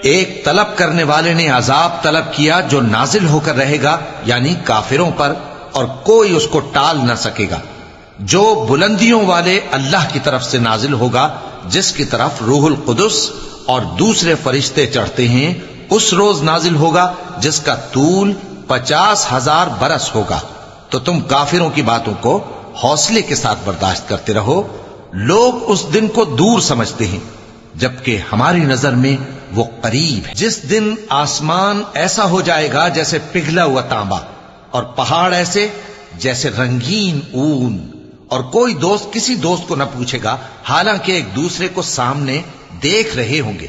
ایک طلب کرنے والے نے عذاب طلب کیا جو نازل ہو کر رہے گا یعنی کافروں پر، اور کوئی اس کو ٹال نہ سکے گا، جو بلندیوں والے اللہ کی طرف سے نازل ہوگا، جس کی طرف روح القدس اور دوسرے فرشتے چڑھتے ہیں، اس روز نازل ہوگا جس کا طول 50,000 برس ہوگا۔ تو تم کافروں کی باتوں کو حوصلے کے ساتھ برداشت کرتے رہو۔ لوگ اس دن کو دور سمجھتے ہیں جبکہ ہماری نظر میں وہ قریب ہے۔ جس دن آسمان ایسا ہو جائے گا جیسے پگھلا ہوا تانبا، اور پہاڑ ایسے جیسے رنگین اون، اور کوئی دوست کسی دوست کو نہ پوچھے گا حالانکہ ایک دوسرے کو سامنے دیکھ رہے ہوں گے۔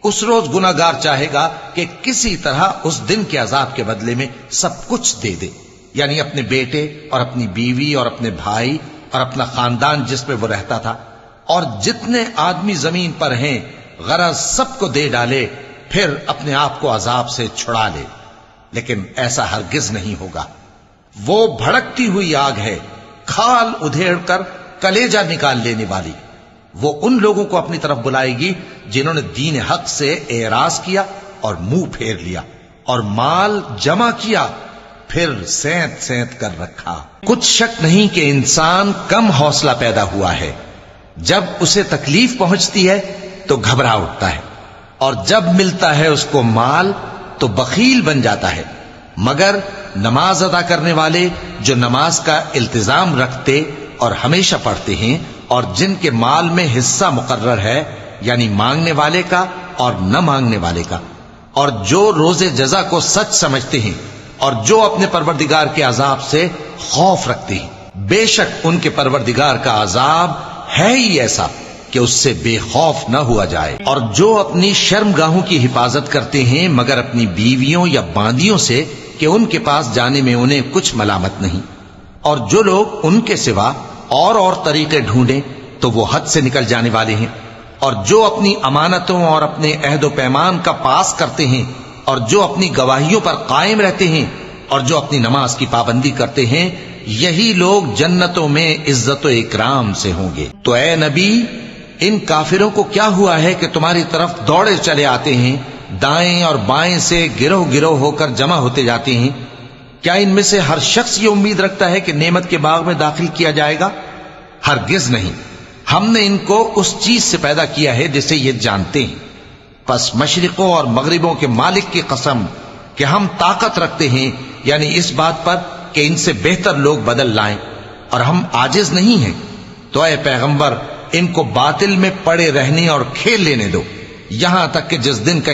اس روز گناہگار چاہے گا کہ کسی طرح اس دن کے عذاب کے بدلے میں سب کچھ دے دے، یعنی اپنے بیٹے اور اپنی بیوی اور اپنے بھائی اور اپنا خاندان جس میں وہ رہتا تھا، اور جتنے آدمی زمین پر ہیں غرض سب کو دے ڈالے، پھر اپنے آپ کو عذاب سے چھڑا لے۔ لیکن ایسا ہرگز نہیں ہوگا۔ وہ بھڑکتی ہوئی آگ ہے، کھال ادھیڑ کر کلیجہ نکال لینے والی۔ وہ ان لوگوں کو اپنی طرف بلائے گی جنہوں نے دین حق سے اعراض کیا اور منہ پھیر لیا، اور مال جمع کیا پھر سینت سینت کر رکھا۔ کچھ شک نہیں کہ انسان کم حوصلہ پیدا ہوا ہے، جب اسے تکلیف پہنچتی ہے تو گھبرا اٹھتا ہے، اور جب ملتا ہے اس کو مال تو بخیل بن جاتا ہے۔ مگر نماز ادا کرنے والے جو نماز کا التزام رکھتے اور ہمیشہ پڑھتے ہیں، اور جن کے مال میں حصہ مقرر ہے، یعنی مانگنے والے کا اور نہ مانگنے والے کا، اور جو روز جزا کو سچ سمجھتے ہیں، اور جو اپنے پروردگار کے عذاب سے خوف رکھتے ہیں، بے شک ان کے پروردگار کا عذاب ہے ہی ایسا کہ اس سے بے خوف نہ ہوا جائے۔ اور جو اپنی شرمگاہوں کی حفاظت کرتے ہیں مگر اپنی بیویوں یا باندیوں سے کہ ان کے پاس جانے میں انہیں کچھ ملامت نہیں، اور جو لوگ ان کے سوا اور طریقے ڈھونڈیں تو وہ حد سے نکل جانے والے ہیں، اور جو اپنی امانتوں اور اپنے عہد و پیمان کا پاس کرتے ہیں، اور جو اپنی گواہیوں پر قائم رہتے ہیں، اور جو اپنی نماز کی پابندی کرتے ہیں، یہی لوگ جنتوں میں عزت و اکرام سے ہوں گے۔ تو اے نبی، ان کافروں کو کیا ہوا ہے کہ تمہاری طرف دوڑے چلے آتے ہیں، دائیں اور بائیں سے گروہ گروہ ہو کر جمع ہوتے جاتے ہیں؟ کیا ان میں سے ہر شخص یہ امید رکھتا ہے کہ نعمت کے باغ میں داخل کیا جائے گا؟ ہرگز نہیں۔ ہم نے ان کو اس چیز سے پیدا کیا ہے جسے یہ جانتے ہیں۔ پس مشرقوں اور مغربوں کے مالک کی قسم کہ ہم طاقت رکھتے ہیں، یعنی اس بات پر کہ ان سے بہتر لوگ بدل لائیں، اور ہم عاجز نہیں ہیں۔ تو اے پیغمبر، ان کو باطل میں پڑے رہنے اور کھیل لینے دو، یہاں تک کہ جس دن کا